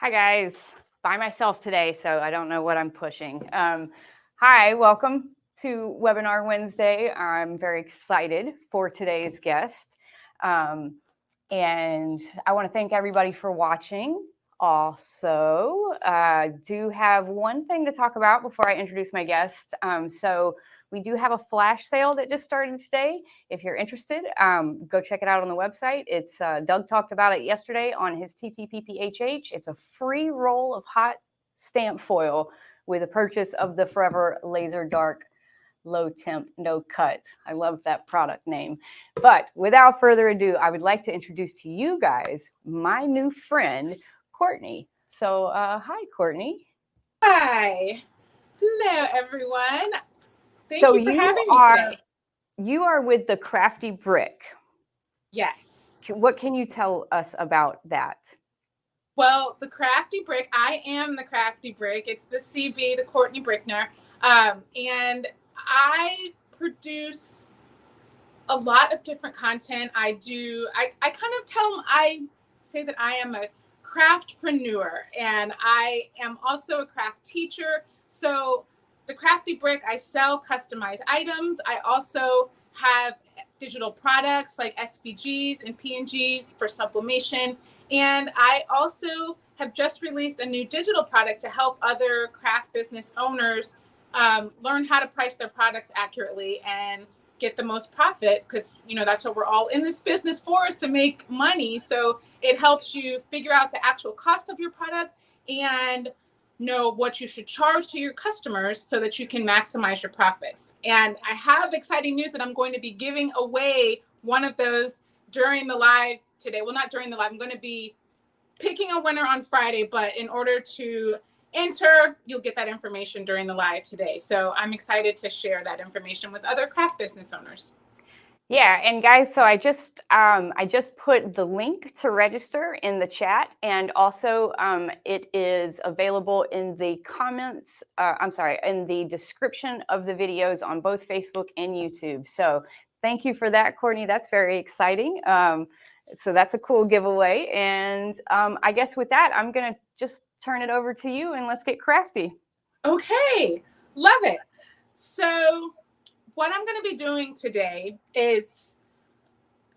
Hi guys, by myself today, so I don't know what I'm pushing. Hi, welcome to Webinar Wednesday. I'm very excited for today's guest. And I want to thank everybody for watching. Also, do have one thing to talk about before I introduce my guest. So we do have a flash sale that just started today. If you're interested, go check it out on the website. It's Doug talked about it yesterday on his TTPPHH. It's a free roll of hot stamp foil with a purchase of the Forever Laser Dark Low Temp No Cut. I love that product name. But without further ado, I would like to introduce to you guys my new friend, Courtney. So hi, Courtney. Hi. Hello, everyone. Thank So you for having me today. you are with the Crafty Brick. Yes. What can you tell us about that? Well, the Crafty Brick, I am the Crafty Brick. It's the CB, the Courtney Brickner. And I produce a lot of different content. I say that I am a craftpreneur, and I am also a craft teacher. So the Crafty Brick, I sell customized items. I also have digital products like SVGs and PNGs for sublimation. And I also have just released a new digital product to help other craft business owners learn how to price their products accurately and get the most profit, because that's what we're all in this business for, is to make money. So it helps you figure out the actual cost of your product and know what you should charge to your customers so that you can maximize your profits. And I have exciting news that I'm going to be giving away one of those during the live today. Well, not during the live. I'm going to be picking a winner on Friday, but in order to enter, you'll get that information during the live today. So I'm excited to share that information with other craft business owners. Yeah, and guys, so I just put the link to register in the chat, and also it is available in the comments. In the description of the videos on both Facebook and YouTube. So thank you for that, Courtney. That's very exciting. So that's a cool giveaway, and I guess with that, I'm gonna just turn it over to you, and let's get crafty. Okay, love it. So what I'm going to be doing today is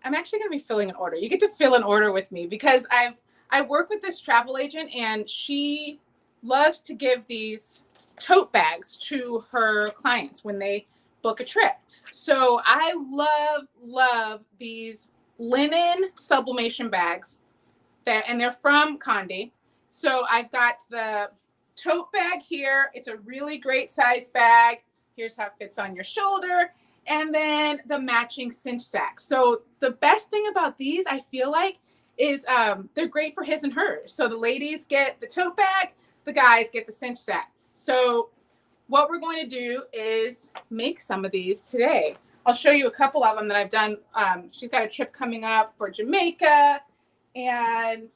I'm actually going to be filling an order. You get to fill an order with me because I work with this travel agent, and she loves to give these tote bags to her clients when they book a trip. So I love these linen sublimation bags and they're from Condé. So I've got the tote bag here. It's a really great size bag. Here's how it fits on your shoulder. And then the matching cinch sack. So the best thing about these, I feel like, is they're great for his and hers. So the ladies get the tote bag, the guys get the cinch sack. So what we're going to do is make some of these today. I'll show you a couple of them that I've done. She's got a trip coming up for Jamaica, and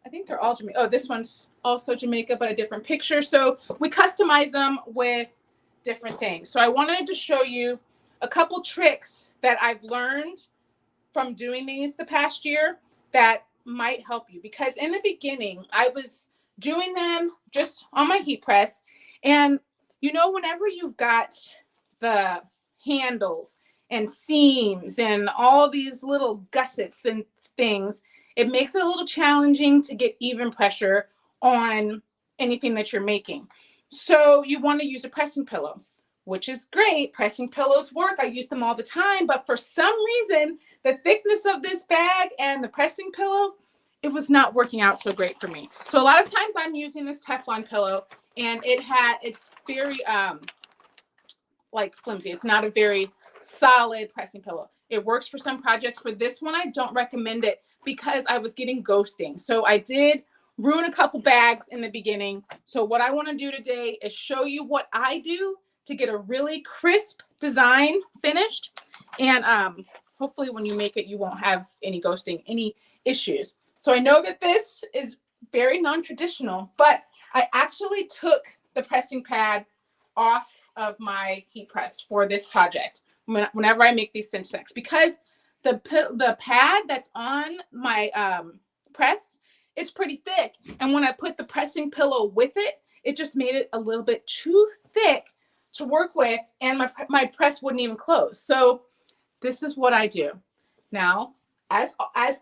I think they're all Jamaica. Oh, this one's also Jamaica, but a different picture. So we customize them with different things. So I wanted to show you a couple tricks that I've learned from doing these the past year that might help you. Because in the beginning, I was doing them just on my heat press. And whenever you've got the handles and seams and all these little gussets and things, it makes it a little challenging to get even pressure on anything that you're making. So you want to use a pressing pillow, which is great. Pressing pillows work. I use them all the time. But for some reason, the thickness of this bag and the pressing pillow, it was not working out so great for me. So a lot of times I'm using this Teflon pillow, and it's very flimsy. It's not a very solid pressing pillow. It works for some projects. For this one, I don't recommend it because I was getting ghosting. So I did ruin a couple bags in the beginning. So what I want to do today is show you what I do to get a really crisp design finished. And hopefully when you make it, you won't have any ghosting, any issues. So I know that this is very non-traditional, but I actually took the pressing pad off of my heat press for this project whenever I make these cinch sacks, because the pad that's on my press it's pretty thick. And when I put the pressing pillow with it, it just made it a little bit too thick to work with, and my press wouldn't even close. So this is what I do. Now, as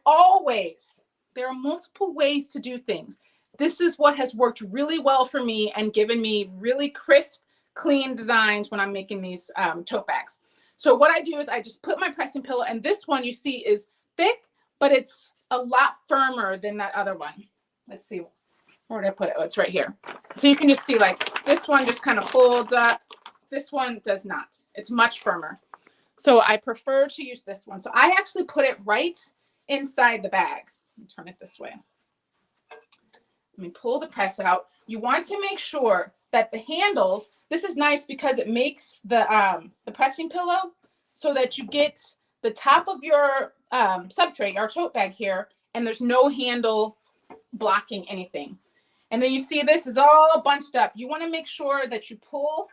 always, there are multiple ways to do things. This is what has worked really well for me and given me really crisp, clean designs when I'm making these tote bags. So what I do is I just put my pressing pillow, and this one you see is thick, but it's a lot firmer than that other one. Let's see, where did I put it? Oh, it's right here. So you can just see, like, this one just kind of folds up. This one does not. It's much firmer. So I prefer to use this one. So I actually put it right inside the bag. Let me turn it this way. Let me pull the press out. You want to make sure that the handles, this is nice because it makes the pressing pillow so that you get the top of your subtray, our tote bag here, and there's no handle blocking anything. And then you see this is all bunched up. You want to make sure that you pull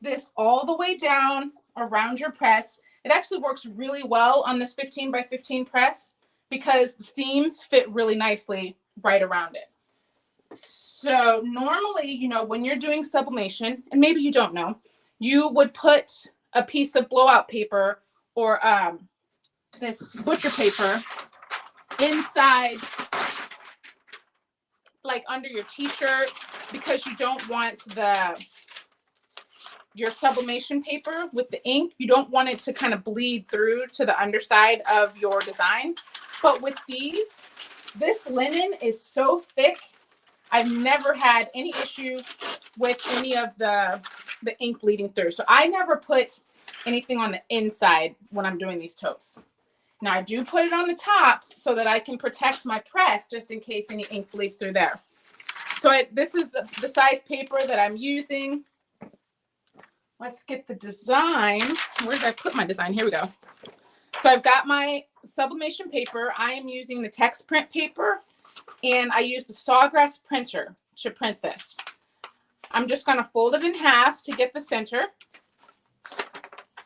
this all the way down around your press. It actually works really well on this 15 by 15 press because the seams fit really nicely right around it. So normally, you know, when you're doing sublimation, and maybe you don't know, you would put a piece of blowout paper or this butcher paper inside, like under your t-shirt, because you don't want your sublimation paper with the ink, you don't want it to kind of bleed through to the underside of your design. But with these, this linen is so thick, I've never had any issue with any of the ink bleeding through. So I never put anything on the inside when I'm doing these totes. Now I do put it on the top so that I can protect my press just in case any ink bleeds through there. So this is the size paper that I'm using. Let's get the design. Where did I put my design? Here we go. So I've got my sublimation paper. I am using the text print paper, and I used a Sawgrass printer to print this. I'm just going to fold it in half to get the center.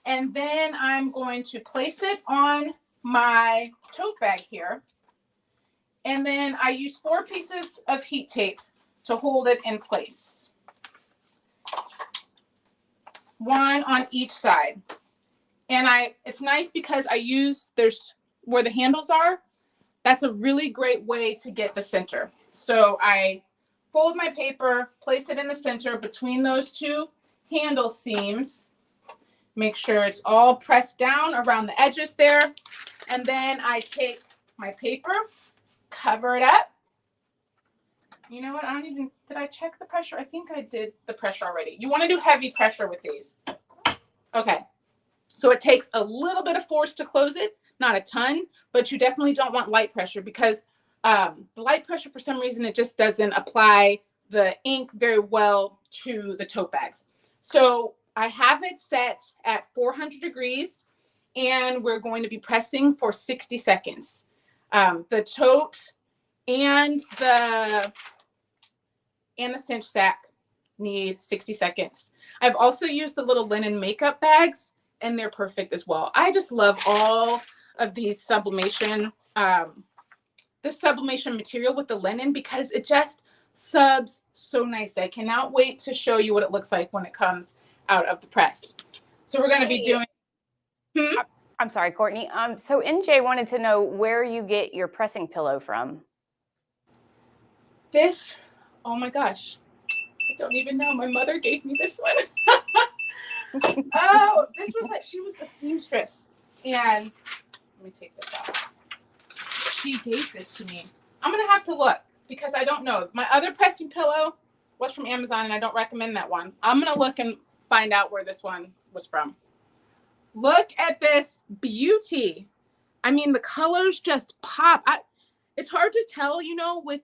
And then I'm going to place it on my tote bag here. And then I use 4 pieces of heat tape to hold it in place. 1 on each side. And it's nice because there's where the handles are. That's a really great way to get the center. So I fold my paper, place it in the center between those 2 handle seams. Make sure it's all pressed down around the edges there. And then I take my paper, cover it up. You know what? Did I check the pressure? I think I did the pressure already. You want to do heavy pressure with these. Okay. So it takes a little bit of force to close it, not a ton, but you definitely don't want light pressure because the light pressure, for some reason, it just doesn't apply the ink very well to the tote bags. So I have it set at 400 degrees, and we're going to be pressing for 60 seconds. The tote and the cinch sack need 60 seconds. I've also used the little linen makeup bags, and they're perfect as well. I just love all of these sublimation, this sublimation material with the linen because it just subs so nice. I cannot wait to show you what it looks like when it comes out of the press. So we're going to be doing. I'm sorry, Courtney. So NJ wanted to know where you get your pressing pillow from. This, oh my gosh, I don't even know. My mother gave me this one. Oh, this was like, she was a seamstress. And let me take this off. She gave this to me. I'm going to have to look because I don't know. My other pressing pillow was from Amazon, and I don't recommend that one. I'm going to look and find out where this one was from. Look at this beauty. I mean, the colors just pop. It's hard to tell, you know, with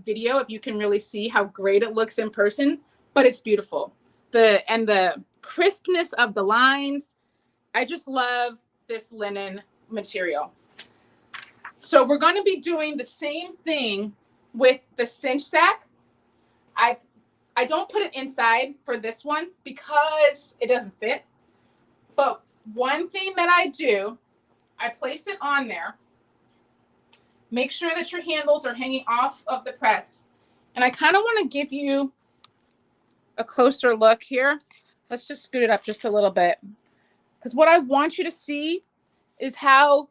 video if you can really see how great it looks in person, but it's beautiful. The crispness of the lines. I just love this linen material. So we're going to be doing the same thing with the cinch sack. I don't put it inside for this one because it doesn't fit. But one thing that I do, I place it on there, Make sure that your handles are hanging off of the press. And I kind of want to give you a closer look here. Let's just scoot it up just a little bit. Because what I want you to see is how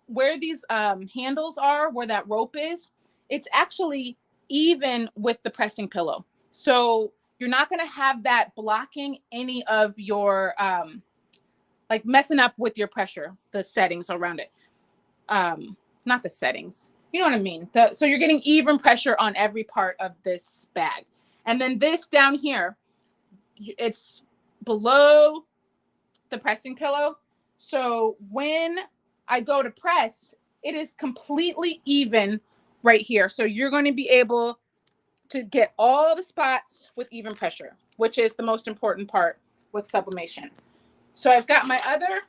where these handles are, where that rope is, it's actually even with the pressing pillow. So you're not going to have that blocking any of your, like messing up with your pressure, the settings around it. Not the settings, you know what I mean? So you're getting even pressure on every part of this bag. And then this down here, it's below the pressing pillow. So when I go to press, it is completely even right here. So you're going to be able to get all the spots with even pressure, which is the most important part with sublimation. So I've got my other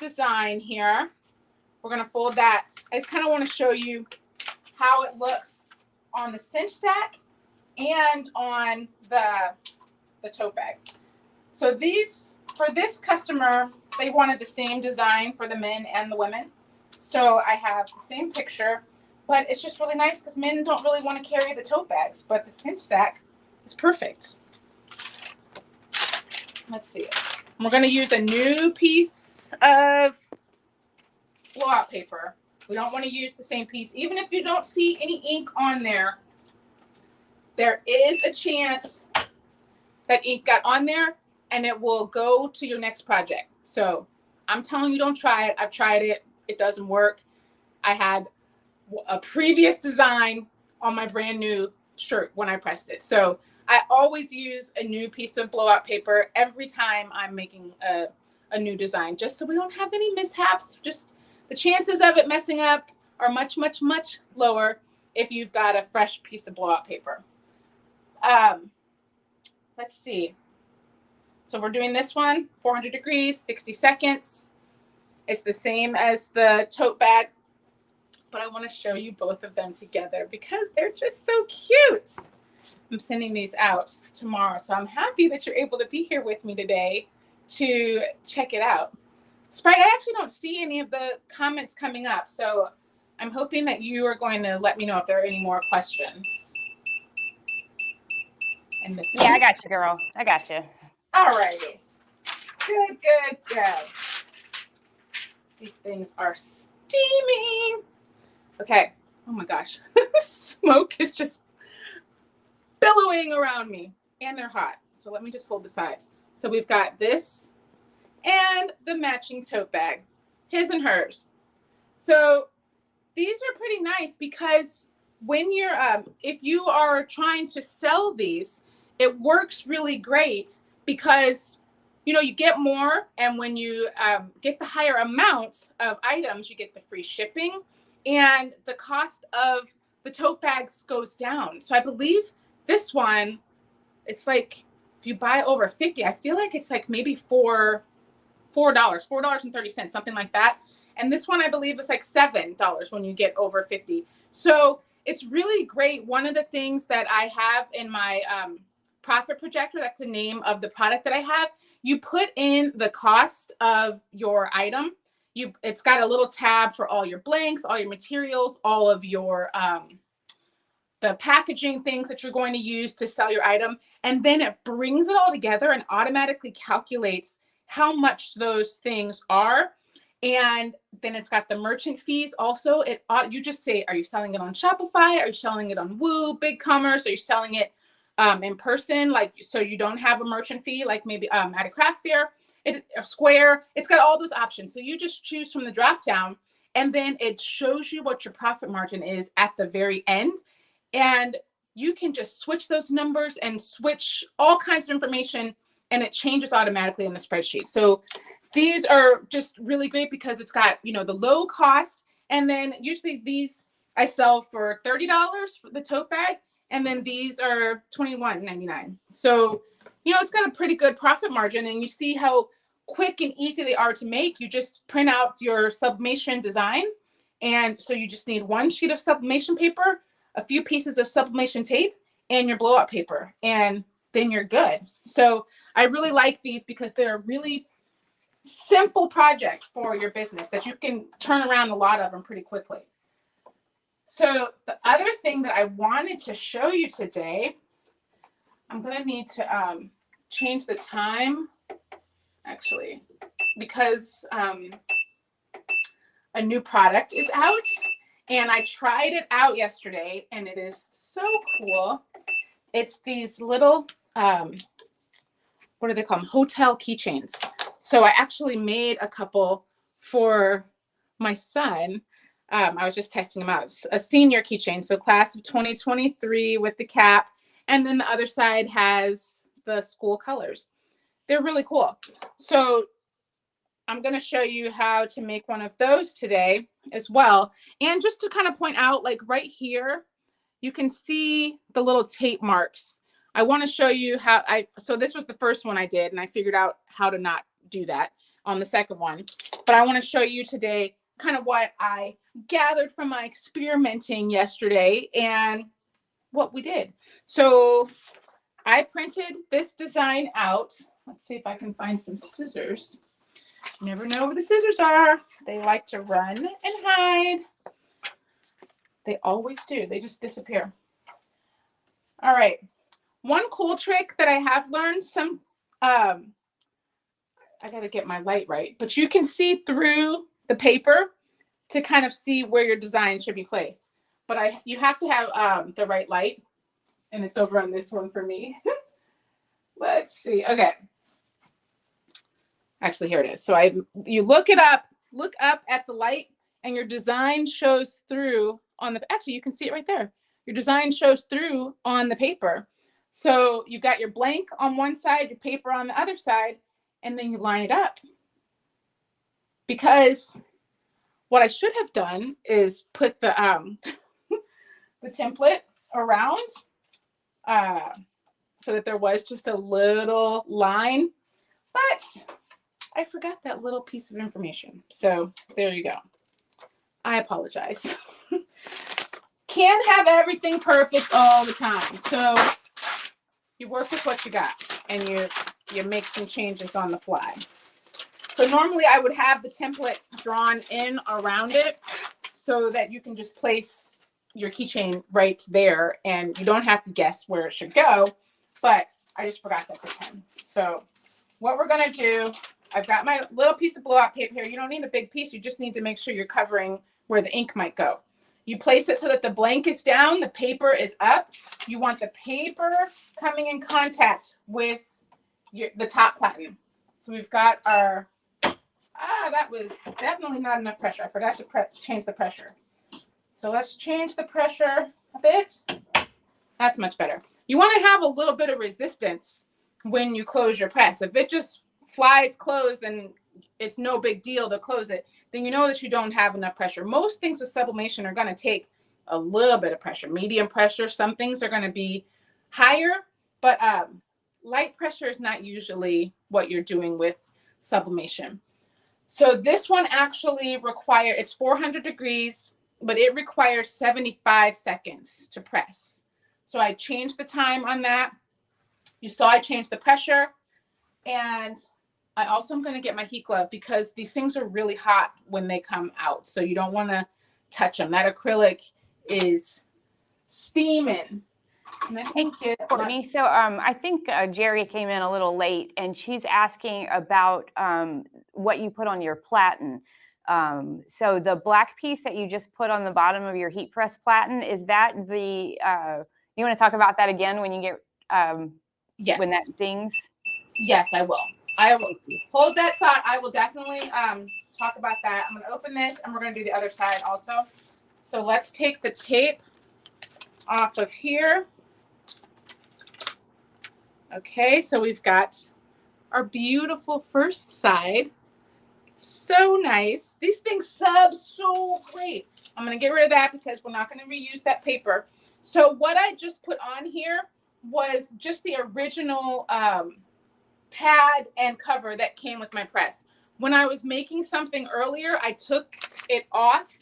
design here. We're going to fold that. I just kind of want to show you how it looks on the cinch sack and on the tote bag. So these, for this customer, they wanted the same design for the men and the women. So I have the same picture, but it's just really nice because men don't really want to carry the tote bags, but the cinch sack is perfect. Let's see. We're going to use a new piece of blowout paper. We don't want to use the same piece. Even if you don't see any ink on there, there is a chance that ink got on there and it will go to your next project. So I'm telling you, don't try it. I've tried it. It doesn't work. I had a previous design on my brand new shirt when I pressed it. So I always use a new piece of blowout paper every time I'm making a new design, just so we don't have any mishaps. Just the chances of it messing up are much, much, much lower if you've got a fresh piece of blowout paper. Let's see. So we're doing this one, 400 degrees, 60 seconds. It's the same as the tote bag, but I want to show you both of them together because they're just so cute. I'm sending these out tomorrow, so I'm happy that you're able to be here with me today to check it out. Sprite, I actually don't see any of the comments coming up, so I'm hoping that you are going to let me know if there are any more questions. And this Yeah, I got you, girl. I got you. All righty. Good, good, good. These things are steaming. Okay. Oh my gosh. Smoke is just billowing around me. And they're hot. So let me just hold the sides. So we've got this and the matching tote bag. His and hers. So these are pretty nice because when you're, if you are trying to sell these, it works really great because, you know, you get more. And when you get the higher amount of items, you get the free shipping and the cost of the tote bags goes down. So I believe this one, it's like, if you buy over 50, I feel like it's like maybe $4.30, something like that. And this one, I believe, is like $7 when you get over 50. So it's really great. One of the things that I have in my profit projector, that's the name of the product that I have, you put in the cost of your item. It's got a little tab for all your blanks, all your materials, all of your the packaging things that you're going to use to sell your item. And then it brings it all together and automatically calculates how much those things are. And then it's got the merchant fees also. You just say, are you selling it on Shopify? Are you selling it on Woo, BigCommerce? Are you selling it in person? Like, so you don't have a merchant fee, like maybe at a craft fair, a Square. It's got all those options. So you just choose from the drop down and then it shows you what your profit margin is at the very end. And you can just switch those numbers and switch all kinds of information and it changes automatically in the spreadsheet. So these are just really great because it's got, you know, the low cost. And then usually these I sell for $30 for the tote bag. And then these are $21.99. So, you know, it's got a pretty good profit margin and you see how quick and easy they are to make. You just print out your sublimation design. And so you just need one sheet of sublimation paper, a few pieces of sublimation tape, and your blowout paper. And then you're good. So I really like these because they're really simple project for your business that you can turn around a lot of them pretty quickly. So the other thing that I wanted to show you today, I'm going to need to change the time, actually, because a new product is out, and I tried it out yesterday, and it is so cool. It's these little, what do they call them? Hotel keychains. So I actually made a couple for my son. I was just testing them out. It's a senior keychain, so class of 2023 with the cap, and then the other side has the school colors. They're really cool. So I'm going to show you how to make one of those today as well. And just to kind of point out, like right here, you can see the little tape marks. I want to show you how so this was the first one I did, and I figured out how to not do that on the second one. But I want to show you today kind of what I gathered from my experimenting yesterday and what we did. So I printed this design out. Let's see if I can find some scissors. You never know where the scissors are. They like to run and hide. They always do. They just disappear. All right. One cool trick that I have learned, I got to get my light right, but you can see through the paper to kind of see where your design should be placed. But you have to have the right light, and it's over on this one for me. Let's see. Okay. Actually, here it is. So you look up at the light, and your design shows through on the, actually you can see it right there. Your design shows through on the paper. So you've got your blank on one side, your paper on the other side, and then you line it up. Because what I should have done is put the the template around so that there was just a little line, but I forgot that little piece of information. So there you go. I apologize. Can't have everything perfect all the time. So you work with what you got, and you make some changes on the fly. So normally I would have the template drawn in around it so that you can just place your keychain right there and you don't have to guess where it should go, but I just forgot that this time. So what we're gonna do, I've got my little piece of blowout paper here. You don't need a big piece. You just need to make sure you're covering where the ink might go. You place it so that the blank is down, the paper is up. You want the paper coming in contact with the top platen. So we've got our, that was definitely not enough pressure. I forgot to change the pressure. So let's change the pressure a bit. That's much better. You want to have a little bit of resistance when you close your press. If it just flies closed and it's no big deal to close it, then you know that you don't have enough pressure. Most things with sublimation are going to take a little bit of pressure, medium pressure. Some things are going to be higher, but light pressure is not usually what you're doing with sublimation. So this one actually it's 400 degrees, but it requires 75 seconds to press. So I changed the time on that. You saw I changed the pressure, and I also am going to get my heat glove because these things are really hot when they come out. So you don't want to touch them. That acrylic is steaming. And I think Courtney, so I think Jerry came in a little late, and she's asking about what you put on your platen. So the black piece that you just put on the bottom of your heat press platen, is that the, you want to talk about that again when you get, yes, when that dings? Yes, I will. I will hold that thought. I will definitely talk about that. I'm going to open this, and we're going to do the other side also. So let's take the tape off of here. Okay, so we've got our beautiful first side. So nice. These things sub so great. I'm going to get rid of that because we're not going to reuse that paper. So what I just put on here was just the original pad and cover that came with my press. When I was making something earlier, I took it off,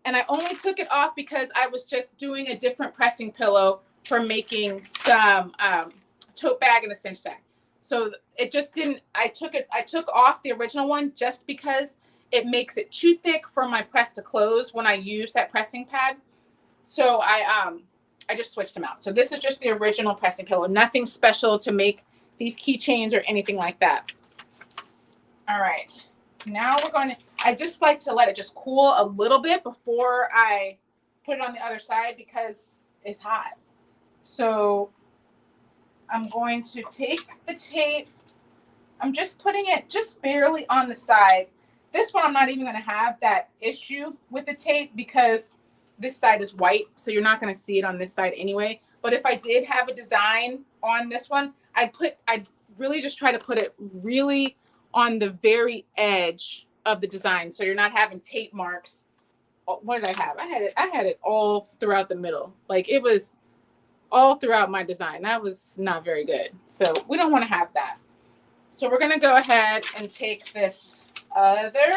and I only took it off because I was just doing a different pressing pillow for making some tote bag and a cinch sack. So it just didn't, I took off the original one just because it makes it too thick for my press to close when I use that pressing pad. So I just switched them out. So this is just the original pressing pillow. Nothing special to make these keychains or anything like that. All right. Now we're going to, I just like to let it just cool a little bit before I put it on the other side because it's hot. So I'm going to take the tape. I'm just putting it just barely on the sides. This one, I'm not even going to have that issue with the tape because this side is white. So you're not going to see it on this side anyway. But if I did have a design on this one, I'd really just try to put it really on the very edge of the design. So you're not having tape marks. What did I have? I had it all throughout the middle. Like it was all throughout my design. That was not very good. So we don't want to have that. So we're going to go ahead and take this other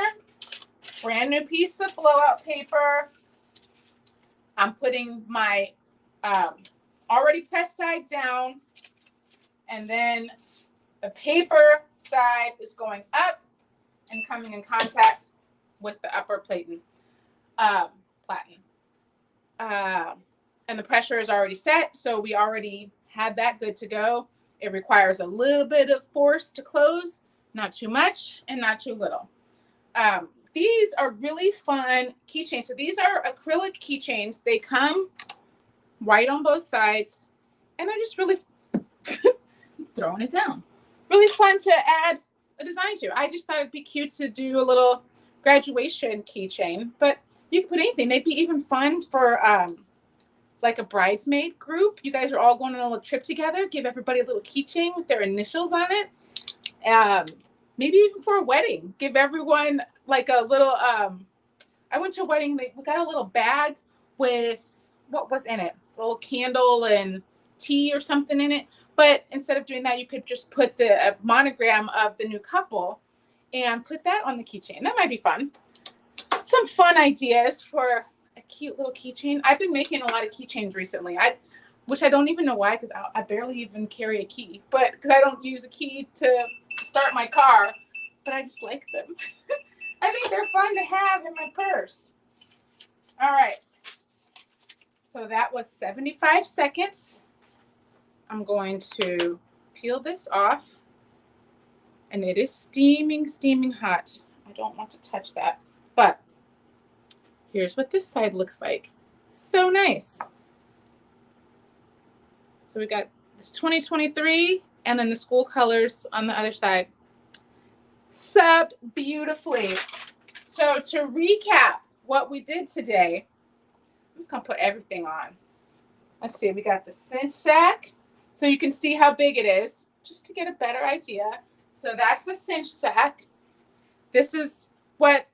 brand new piece of blowout paper. I'm putting my already pressed side down, and then the paper side is going up and coming in contact with the upper platen. And the pressure is already set, so we already had that good to go. It requires a little bit of force to close, not too much and not too little. These are really fun keychains. So these are acrylic keychains. They come white on both sides, and they're just really throwing it down. Really fun to add a design to. I just thought it'd be cute to do a little graduation keychain, but you can put anything. They'd be even fun for like a bridesmaid group. You guys are all going on a little trip together. Give everybody a little keychain with their initials on it. Maybe even for a wedding. Give everyone like a little, I went to a wedding, we got a little bag with, what was in it? A little candle and tea or something in it. But instead of doing that, you could just put the monogram of the new couple and put that on the keychain. That might be fun. Some fun ideas for a cute little keychain. I've been making a lot of keychains recently, which I don't even know why, because I barely even carry a key, but because I don't use a key to start my car, but I just like them. I think they're fun to have in my purse. All right. So that was 75 seconds. I'm going to peel this off, and it is steaming, steaming hot. I don't want to touch that, but here's what this side looks like. So nice. So we got this 2023 and then the school colors on the other side. Subbed beautifully. So to recap what we did today, I'm just gonna put everything on. Let's see, we got the cinch sack. So you can see how big it is, just to get a better idea. So that's the cinch sack. This is what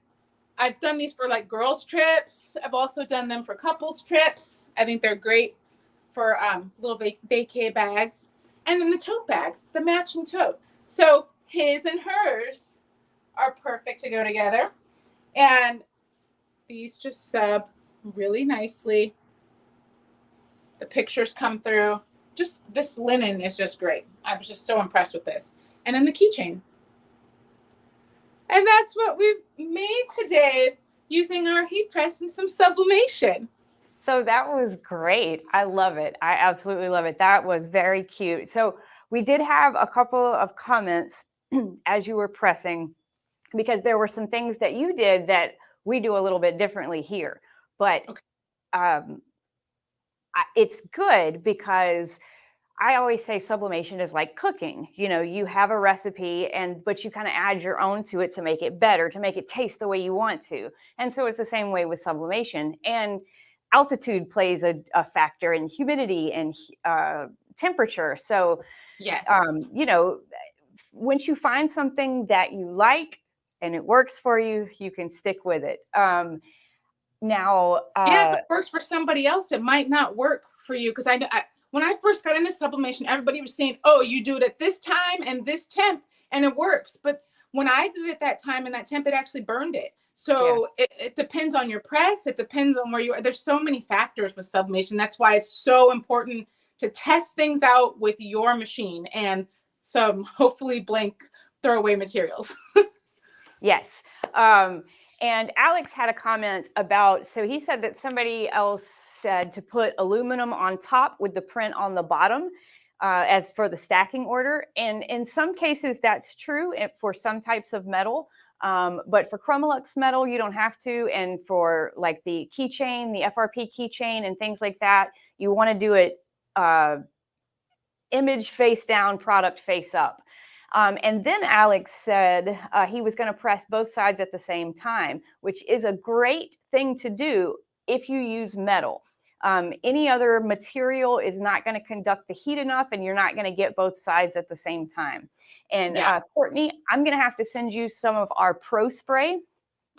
I've done these for, like girls trips. I've also done them for couples trips. I think they're great for little vacay bags. And then the tote bag, the matching tote. So his and hers are perfect to go together. And these just sub really nicely. The pictures come through. Just this linen is just great. I was just so impressed with this. And then the keychain. And that's what we've made today using our heat press and some sublimation. So that was great. I love it. I absolutely love it. That was very cute. So we did have a couple of comments as you were pressing, because there were some things that you did that we do a little bit differently here. But okay. It's good because I always say sublimation is like cooking. You know, you have a recipe but you kind of add your own to it to make it better, to make it taste the way you want to. And so it's the same way with sublimation. And altitude plays a factor, in humidity and temperature. So, yes, you know, once you find something that you like and it works for you, you can stick with it. Now, if it works for somebody else, it might not work for you. Because when I first got into sublimation, everybody was saying, oh, you do it at this time and this temp, and it works. But when I did it that time and that temp, it actually burned it. So it depends on your press. It depends on where you are. There's so many factors with sublimation. That's why it's so important to test things out with your machine and some hopefully blank throwaway materials. Yes. And Alex had a comment about, so he said that somebody else said to put aluminum on top with the print on the bottom as for the stacking order. And in some cases, that's true for some types of metal. But for Chromolux metal, you don't have to. And for like the keychain, the FRP keychain and things like that, you want to do it image face down, product face up. And then Alex said he was going to press both sides at the same time, which is a great thing to do if you use metal. Any other material is not going to conduct the heat enough, and you're not going to get both sides at the same time. And Courtney, I'm going to have to send you some of our Pro Spray.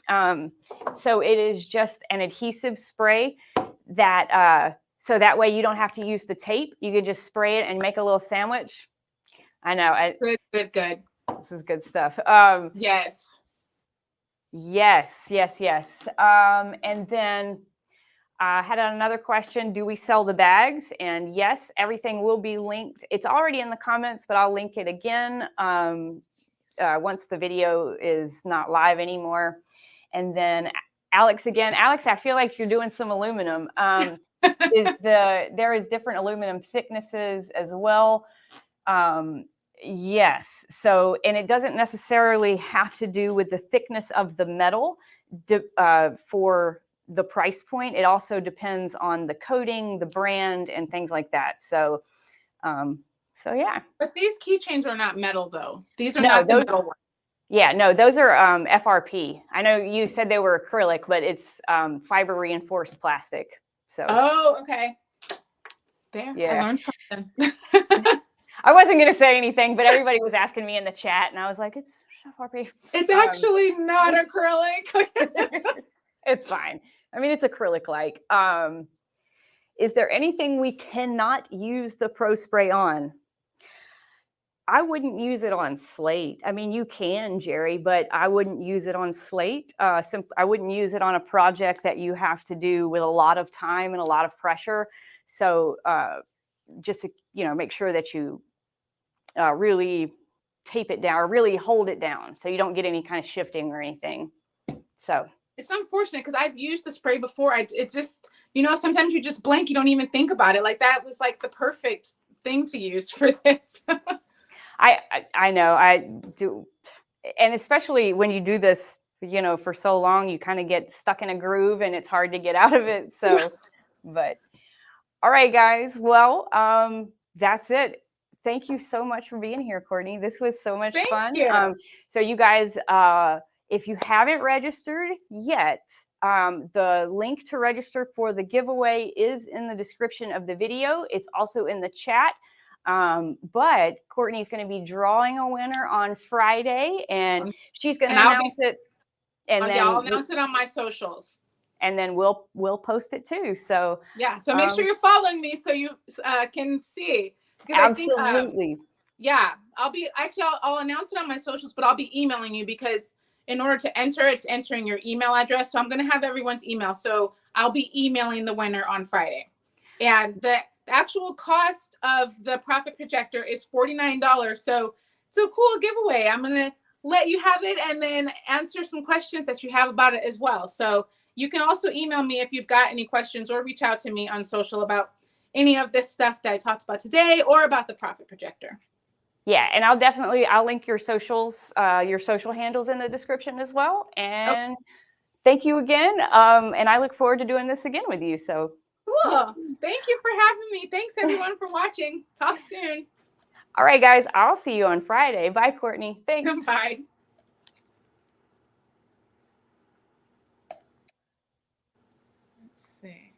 So it is just an adhesive spray that, so that way you don't have to use the tape. You can just spray it and make a little sandwich. I know. Good. This is good stuff. Yes. And then I had another question. Do we sell the bags? And yes, everything will be linked. It's already in the comments, but I'll link it again once the video is not live anymore. And then Alex again. Alex, I feel like you're doing some aluminum. There is different aluminum thicknesses as well. Yes. So, and it doesn't necessarily have to do with the thickness of the metal for the price point. It also depends on the coating, the brand, and things like that. So yeah. But these keychains are not metal, though. These are not the metal ones. Yeah, no, those are FRP. I know you said they were acrylic, but it's fiber reinforced plastic. So. Oh, okay. There, yeah. I learned something. I wasn't going to say anything, but everybody was asking me in the chat, and I was like, it's FRP. It's actually not acrylic. It's fine. I mean, it's acrylic-like. Is there anything we cannot use the Pro Spray on? I wouldn't use it on slate. I mean, you can, Jerry, but I wouldn't use it on slate. I wouldn't use it on a project that you have to do with a lot of time and a lot of pressure. So just to, make sure that you really tape it down or really hold it down so you don't get any kind of shifting or anything. So it's unfortunate because I've used the spray before. It just, sometimes you just blank. You don't even think about it. Like that was like the perfect thing to use for this. I know I do. And especially when you do this, for so long, you kind of get stuck in a groove and it's hard to get out of it. So, but all right, guys. Well, that's it. Thank you so much for being here, Courtney. This was so much fun. Thank you. So you guys, if you haven't registered yet, the link to register for the giveaway is in the description of the video. It's also in the chat. But Courtney's going to be drawing a winner on Friday, and she's going to announce it. And then I'll announce it on my socials. And then we'll post it too. So yeah. So make sure you're following me so you can see. Absolutely. I'll announce it on my socials, but I'll be emailing you because in order to enter, it's entering your email address. So I'm going to have everyone's email. So I'll be emailing the winner on Friday. And the actual cost of the Profit Projector is $49. So it's a cool giveaway. I'm going to let you have it and then answer some questions that you have about it as well. So you can also email me if you've got any questions or reach out to me on social about any of this stuff that I talked about today or about the Profit Projector. Yeah, and I'll link your socials, your social handles in the description as well. And Thank you again. And I look forward to doing this again with you. So cool. Thank you for having me. Thanks everyone for watching. Talk soon. All right, guys, I'll see you on Friday. Bye, Courtney. Thanks. Bye. Let's see.